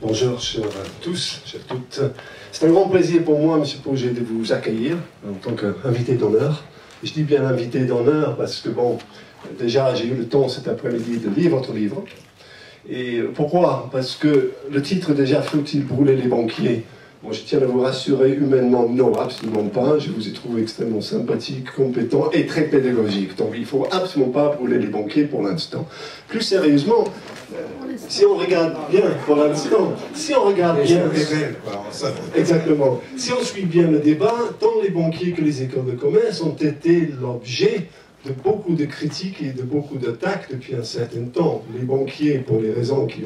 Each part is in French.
Bonjour, chers tous, chers toutes. C'est un grand plaisir pour moi, M. Pauget, de vous accueillir en tant qu'invité d'honneur. Et je dis bien invité d'honneur parce que, bon, déjà, j'ai eu le temps cet après-midi de lire votre livre. Et pourquoi? Parce que le titre, déjà, faut-il brûler les banquiers? Bon, je tiens à vous rassurer, humainement, non, absolument pas. Je vous ai trouvé extrêmement sympathique, compétent et très pédagogique. Donc, il ne faut absolument pas brûler les banquiers pour l'instant. Plus sérieusement, si on regarde bien, pour l'instant, si on regarde bien... Exactement. Si on suit bien le débat, tant les banquiers que les écoles de commerce ont été l'objet de beaucoup de critiques et de beaucoup d'attaques depuis un certain temps. Les banquiers, pour les raisons qui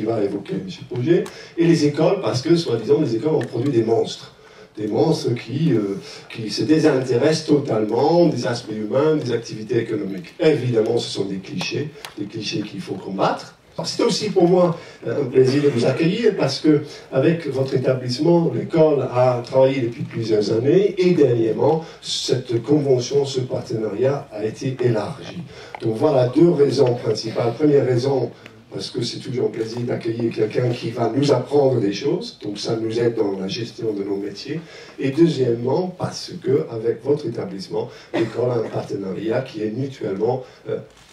va évoquer M. Pauget, et les écoles, parce que, soi-disant, les écoles ont produit des monstres. Des monstres qui se désintéressent totalement des aspects humains, des activités économiques. Évidemment, ce sont des clichés qu'il faut combattre. C'est aussi pour moi un plaisir de vous accueillir parce que avec votre établissement, l'école a travaillé depuis plusieurs années et dernièrement, cette convention, ce partenariat a été élargi. Donc voilà deux raisons principales. Première raison, parce que c'est toujours un plaisir d'accueillir quelqu'un qui va nous apprendre des choses, donc ça nous aide dans la gestion de nos métiers. Et deuxièmement, parce que avec votre établissement, l'école a un partenariat qui est mutuellement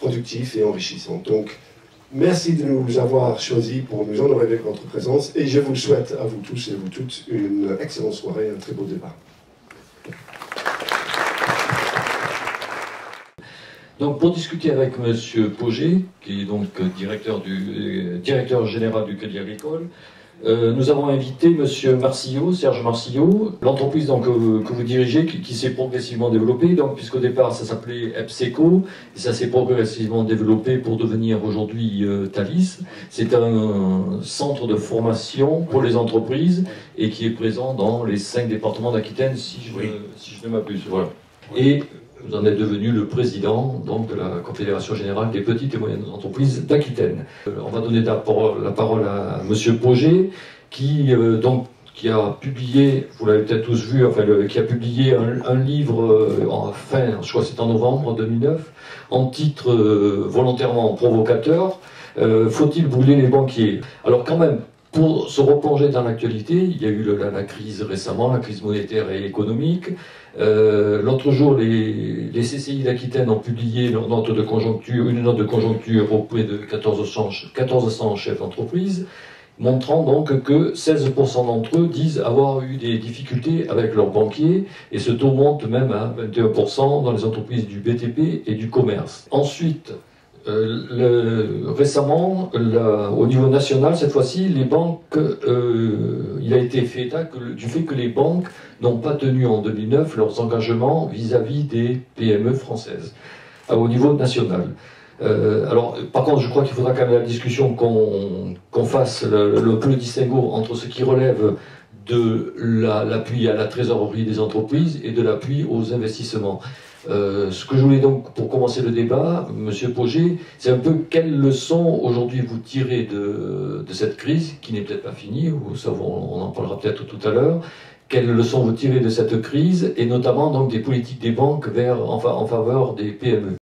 productif et enrichissant. Donc, merci de nous avoir choisis pour nous honorer avec votre présence et je vous souhaite à vous tous et à vous toutes une excellente soirée, un très beau débat. Donc pour discuter avec M. Pauget, qui est donc directeur général du Crédit Agricole, nous avons invité M. Marcillot, Serge Marcillot, l'entreprise que vous dirigez, qui s'est progressivement développée, puisqu'au départ ça s'appelait EPSECO, et ça s'est progressivement développé pour devenir aujourd'hui Thalys. C'est un centre de formation pour les entreprises et qui est présent dans les 5 départements d'Aquitaine, si je ne m'abuse. Voilà. Et vous en êtes devenu le président de la Confédération Générale des Petites et Moyennes Entreprises d'Aquitaine. On va donner la parole à M. Pauget, qui a publié, vous l'avez peut-être tous vu, qui a publié un livre, je crois que c'est en novembre 2009, en titre volontairement provocateur, Faut-il brûler les banquiers? Alors quand même, pour se replonger dans l'actualité, il y a eu la crise récemment, la crise monétaire et économique. L'autre jour, les CCI d'Aquitaine ont publié une note de conjoncture auprès de 1400 chefs d'entreprise, montrant donc que 16% d'entre eux disent avoir eu des difficultés avec leurs banquiers, et ce taux monte même à 21% dans les entreprises du BTP et du commerce. Ensuite, récemment, au niveau national, cette fois-ci, les banques, il a été fait état du fait que les banques n'ont pas tenu en 2009 leurs engagements vis-à-vis des PME françaises, au niveau national. Alors, par contre, je crois qu'il faudra quand même la discussion qu'on fasse le distinguo entre ce qui relève de l'appui à la trésorerie des entreprises et de l'appui aux investissements. Ce que je voulais donc, pour commencer le débat, M. Pauget, c'est un peu quelles leçons aujourd'hui vous tirez de cette crise, qui n'est peut-être pas finie, on en parlera peut-être tout à l'heure. Quelles leçons vous tirez de cette crise, et notamment donc des politiques des banques en faveur des PME?